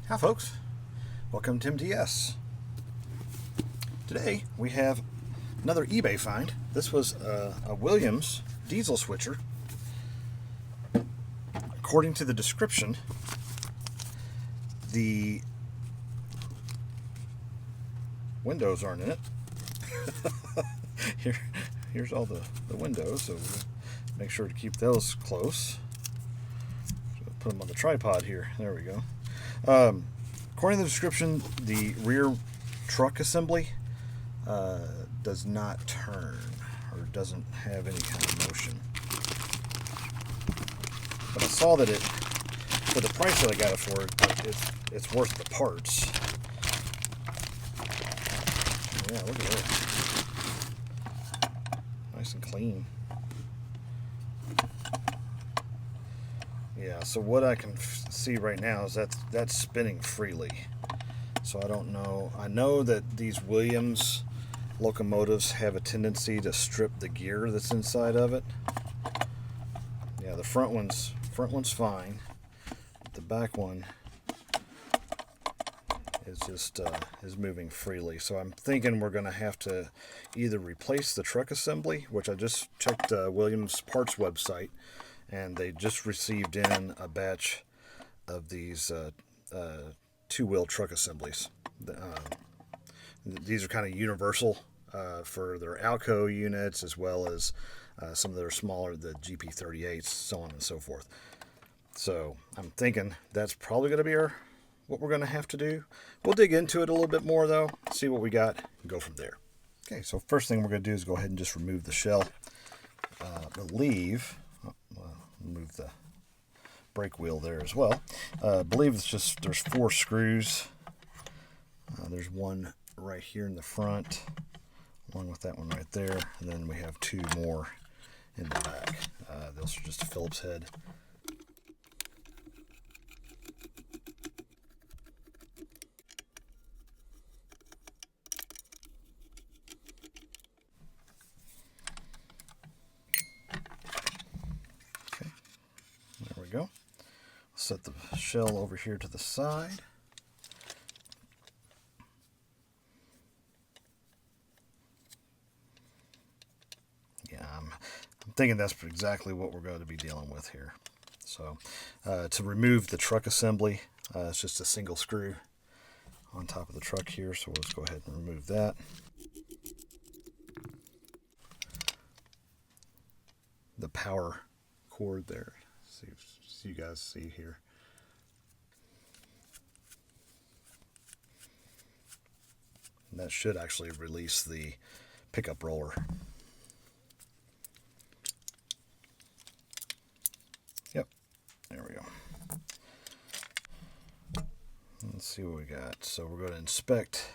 Hi folks, welcome to MTS. Today we have another eBay find. This was a Williams diesel switcher. According to the description, the windows aren't in it. Here's all the windows, so we'll make sure to keep those close. So put them on the tripod here. There we go. According to the description, the rear truck assembly does not turn or doesn't have any kind of motion. But I saw that for the price that I got it for, it's worth the parts. Yeah, look at that. Nice and clean. Yeah, so what I can see right now is that's spinning freely. So I don't know. I know that these Williams locomotives have a tendency to strip the gear that's inside of it. Yeah, the front one's fine. The back one is just is moving freely. So I'm thinking we're going to have to either replace the truck assembly, which I just checked Williams parts website, and they just received in a batch of these two-wheel truck assemblies. These are kind of universal for their Alco units, as well as some of their smaller, the GP38s, so on and so forth. So I'm thinking that's probably going to be what we're going to have to do. We'll dig into it a little bit more, though, see what we got, and go from there. Okay, so first thing we're going to do is go ahead and just remove the shell. Move the brake wheel there as well. I believe there's 4 screws. There's one right here in the front, along with that one right there, and then we have 2 more in the back. Those are just a Phillips head. Okay, there we go. Set the shell over here to the side. Yeah, I'm thinking that's exactly what we're going to be dealing with here. So to remove the truck assembly, it's just a single screw on top of the truck here. So we'll just go ahead and remove that. The power cord there. See you guys see here. And that should actually release the pickup roller. Yep, there we go. Let's see what we got. So we're going to inspect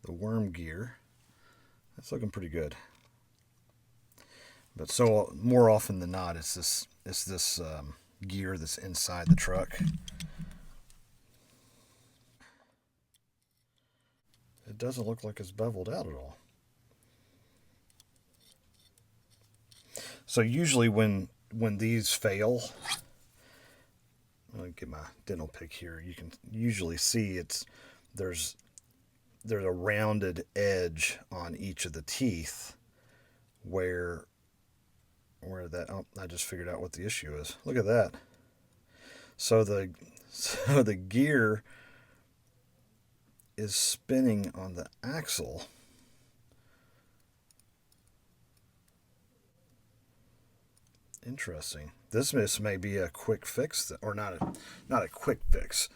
the worm gear. That's looking pretty good. But so more often than not, it's this gear that's inside the truck. It doesn't look like it's beveled out at all. So usually when these fail, I'll get my dental pick here. You can usually see there's a rounded edge on each of the teeth where that, oh, I just figured out what the issue is. Look at that. So the gear is spinning on the axle. Interesting. This may be a quick fix, or not a quick fix.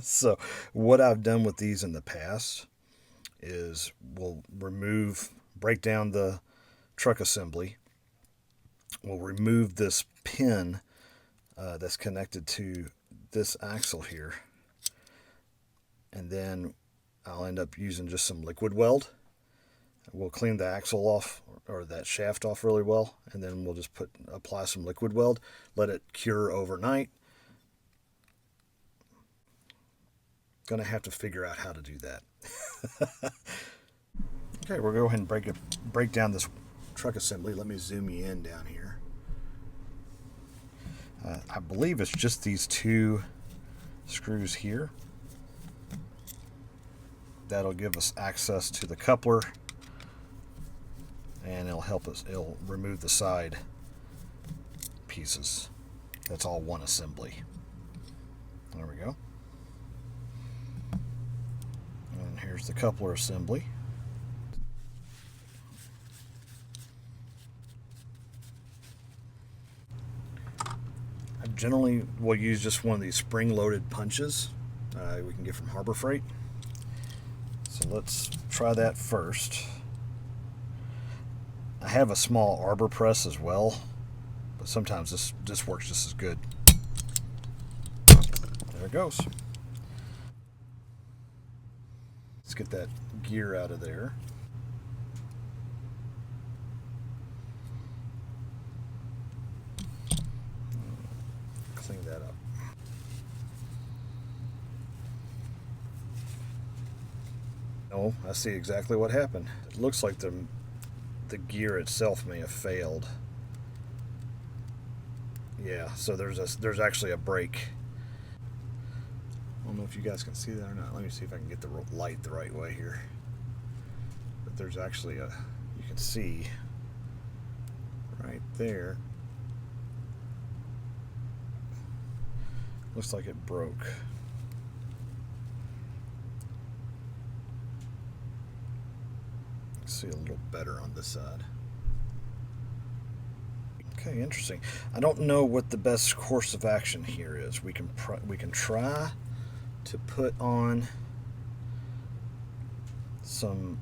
So what I've done with these in the past is we'll break down the truck assembly. We'll remove this pin that's connected to this axle here, and then I'll end up using just some liquid weld. We'll clean the axle off, or that shaft off, really well, and then we'll just apply some liquid weld, let it cure overnight. Gonna have to figure out how to do that. Okay, we'll go ahead and break down this truck assembly. Let me zoom you in down here. I believe it's just these two screws here. That'll give us access to the coupler, and it'll remove the side pieces. That's all one assembly. There we go. And here's the coupler assembly. I generally will use just one of these spring-loaded punches we can get from Harbor Freight. So let's try that first. I have a small arbor press as well, but sometimes this works just as good. There it goes. Let's get that gear out of there. Clean that up. Oh, I see exactly what happened. It looks like the gear itself may have failed. Yeah, so there's actually a break. I don't know if you guys can see that or not. Let me see if I can get the light the right way here. But there's actually you can see right there. Looks like it broke. See a little better on this side. Okay, interesting. I don't know what the best course of action here is. We can try to put on some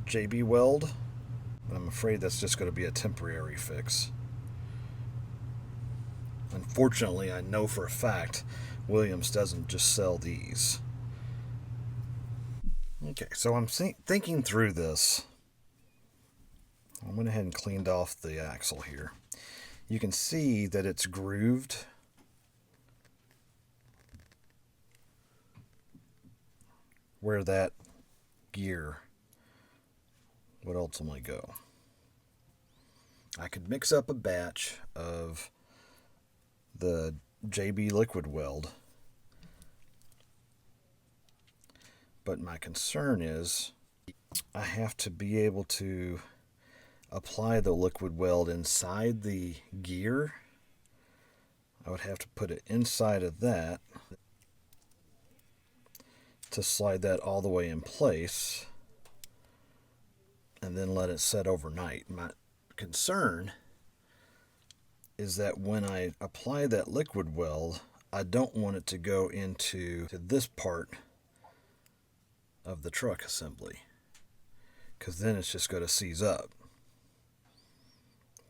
JB weld, but I'm afraid that's just going to be a temporary fix. Unfortunately, I know for a fact Williams doesn't just sell these. Okay, so I'm thinking through this. I went ahead and cleaned off the axle here. You can see that it's grooved. Where that gear would ultimately go. I could mix up a batch of the JB liquid weld, but my concern is I have to be able to apply the liquid weld inside the gear. I would have to put it inside of that to slide that all the way in place and then let it set overnight. My concern is that when I apply that liquid weld, I don't want it to go into this part of the truck assembly, because then it's just going to seize up.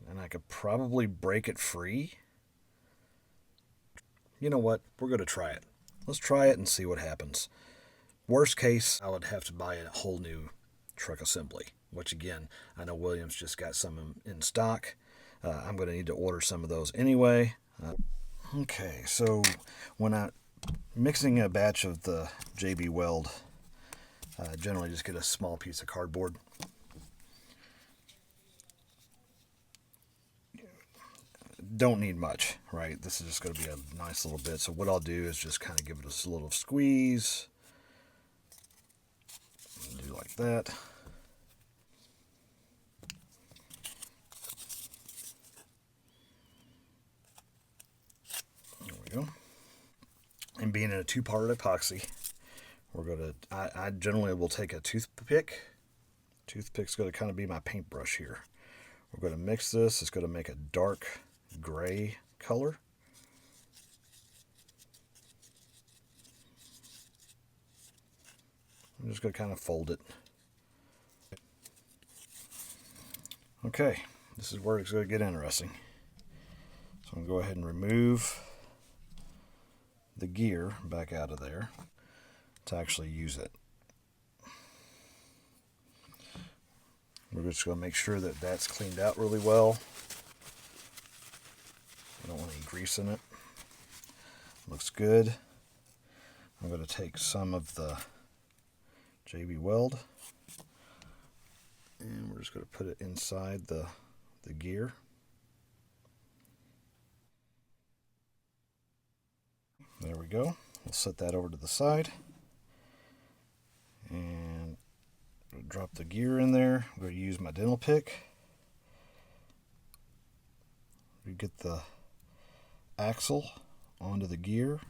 And I could probably break it free. You know what? We're going to try it. Let's try it and see what happens. Worst case, I would have to buy a whole new truck assembly, which again, I know Williams just got some in stock. I'm going to need to order some of those anyway. Okay, so when I'm mixing a batch of the JB weld, I generally just get a small piece of cardboard. Don't need much, right? This is just going to be a nice little bit. So what I'll do is just kind of give it a little squeeze. Do like that. There we go. And being in a two-part epoxy, we're going to, I generally will take a toothpick. Toothpick's going to kind of be my paintbrush here. We're going to mix this. It's going to make a dark gray color. I'm just going to kind of fold it. Okay, this is where it's going to get interesting. So I'm going to go ahead and remove the gear back out of there to actually use it. We're just going to make sure that that's cleaned out really well. I don't want any grease in it. Looks good. I'm going to take some of the JB weld and we're just going to put it inside the gear. There we go. We'll set that over to the side. And drop the gear in there. I'm going to use my dental pick. We get the axle onto the gear.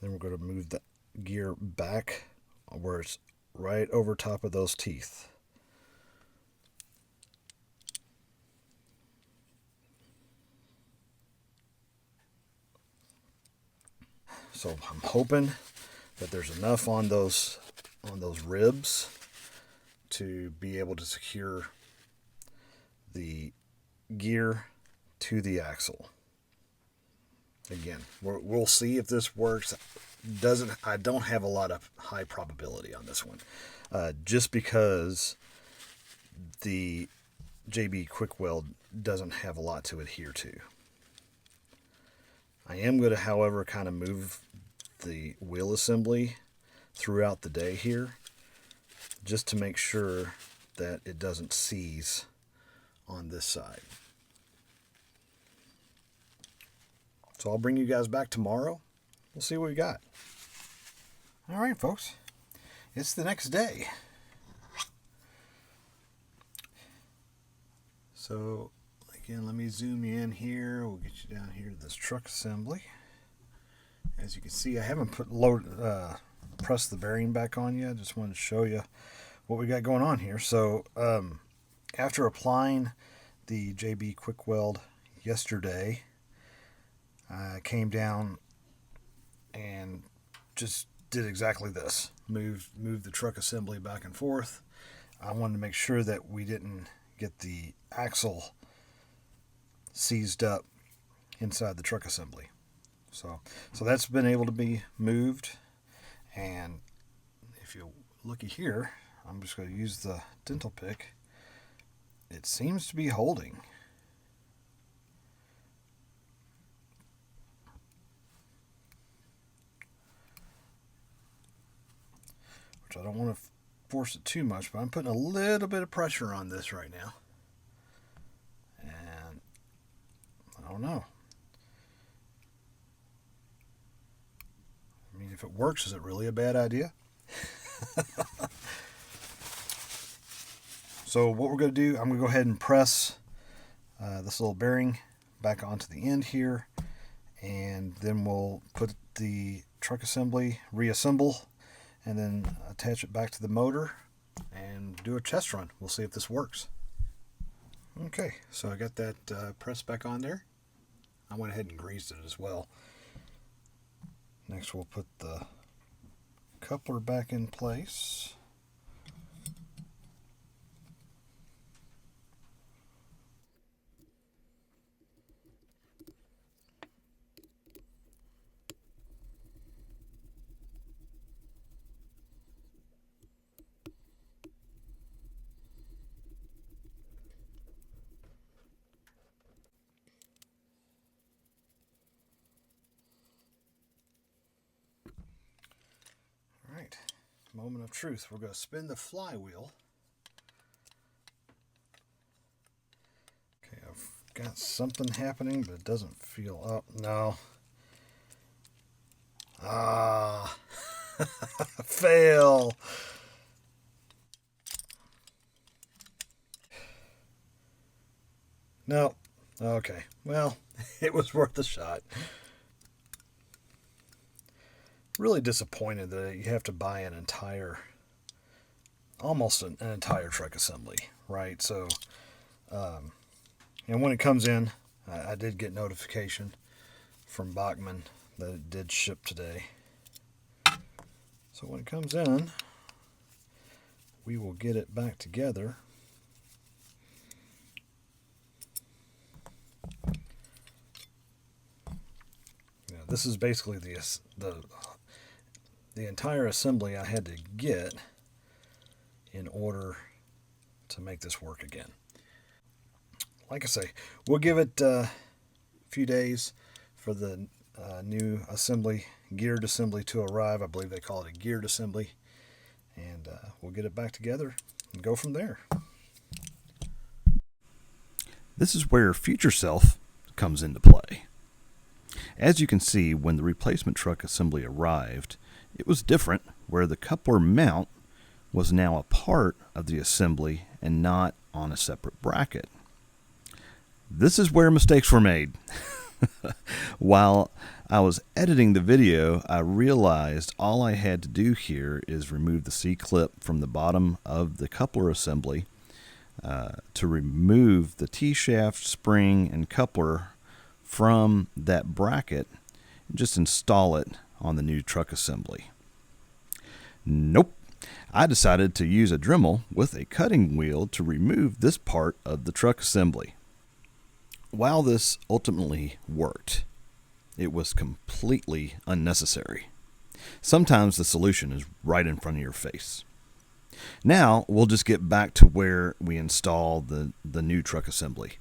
Then we're going to move the gear back where it's right over top of those teeth. So I'm hoping that there's enough on those ribs to be able to secure the gear to the axle. Again, we'll see if this works. I don't have a lot of high probability on this one, just because the JB Quick Weld doesn't have a lot to adhere to. I am going to, however, kind of move the wheel assembly throughout the day here, just to make sure that it doesn't seize on this side. So I'll bring you guys back tomorrow. We'll see what we got. All right, folks. It's the next day. So, again, let me zoom you in here. We'll get you down here to this truck assembly. As you can see, I haven't pressed the bearing back on yet. I just wanted to show you what we got going on here. So, after applying the JB Quick Weld yesterday, I came down and just did exactly this. Moved the truck assembly back and forth. I wanted to make sure that we didn't get the axle seized up inside the truck assembly. So that's been able to be moved. And if you looky here, I'm just going to use the dental pick. It seems to be holding. I don't want to force it too much, but I'm putting a little bit of pressure on this right now. And I don't know. I mean, if it works, is it really a bad idea? So what we're going to do, I'm going to go ahead and press this little bearing back onto the end here. And then we'll put the truck assembly, reassemble, and then attach it back to the motor and do a test run. We'll see if this works. Okay, so I got that pressed back on there. I went ahead and greased it as well. Next we'll put the coupler back in place. Alright, moment of truth. We're going to spin the flywheel. Okay, I've got something happening, but it doesn't feel up. No. Ah. Fail. No. Okay. Well, it was worth a shot. Really disappointed that you have to buy almost an entire truck assembly, right? So, and when it comes in, I did get notification from Bachman that it did ship today. So when it comes in, we will get it back together. Now, this is basically the entire assembly I had to get in order to make this work again. Like I say, we'll give it a few days for the new assembly, geared assembly to arrive. I believe they call it a geared assembly. And we'll get it back together and go from there. This is where future self comes into play. As you can see, when the replacement truck assembly arrived, it was different, where the coupler mount was now a part of the assembly and not on a separate bracket. This is where mistakes were made. While I was editing the video, I realized all I had to do here is remove the C-clip from the bottom of the coupler assembly to remove the T-shaft, spring, and coupler from that bracket and just install it on the new truck assembly. Nope. I decided to use a Dremel with a cutting wheel to remove this part of the truck assembly. While this ultimately worked, it was completely unnecessary. Sometimes the solution is right in front of your face. Now we'll just get back to where we install the new truck assembly.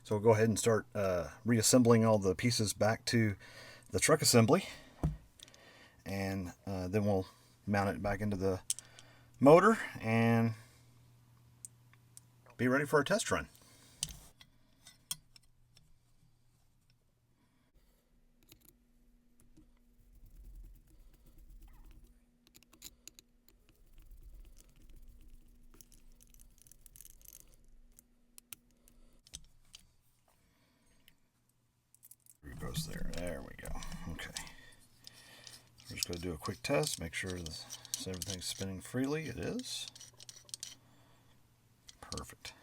So we'll go ahead and start reassembling all the pieces back to the truck assembly, and then we'll mount it back into the motor and be ready for a test run. Goes there. There we go. Okay. We're just going to do a quick test, make sure that everything's spinning freely. It is. Perfect.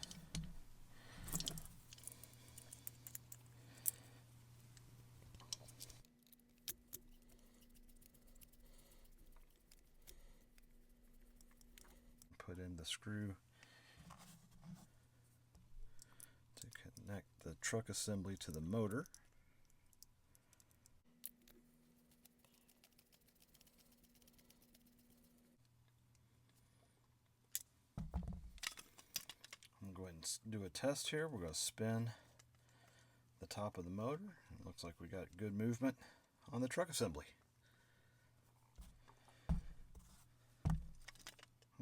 Put in the screw to connect the truck assembly to the motor. I'm going to go ahead and do a test here. We're going to spin the top of the motor. It looks like we got good movement on the truck assembly.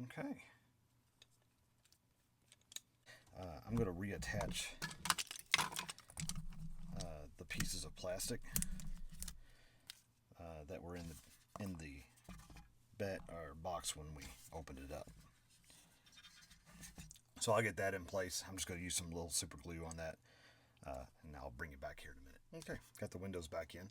Okay. I'm going to reattach the pieces of plastic that were in the bed or box when we opened it up. So I'll get that in place. I'm just going to use some little super glue on that, and I'll bring it back here in a minute. Okay, got the windows back in.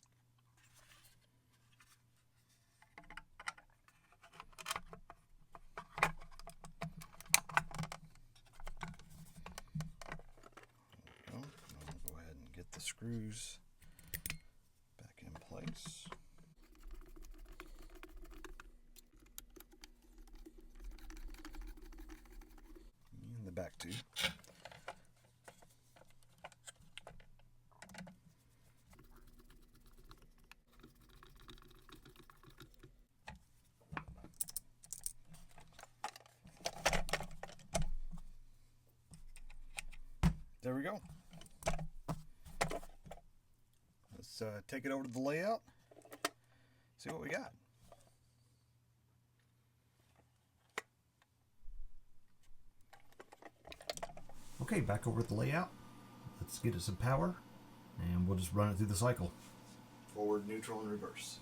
There we go. I'll go ahead and get the screws back in place. And the back too. There we go. Let's take it over to the layout, see what we got. Okay, back over at the layout. Let's get it some power, and we'll just run it through the cycle. Forward, neutral, and reverse.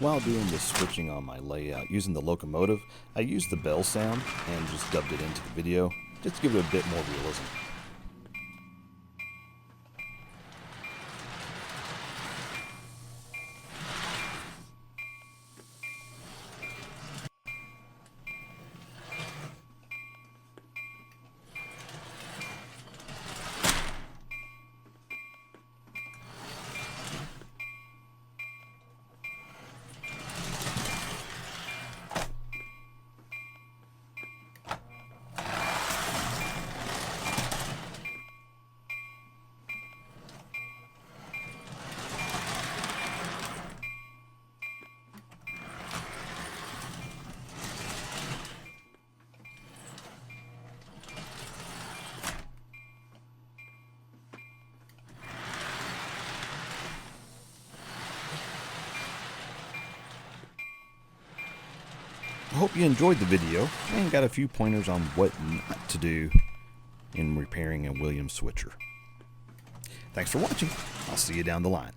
While doing the switching on my layout using the locomotive, I used the bell sound and just dubbed it into the video just to give it a bit more realism. hope you enjoyed the video and got a few pointers on what not to do in repairing a Williams switcher. Thanks for watching. I'll see you down the line.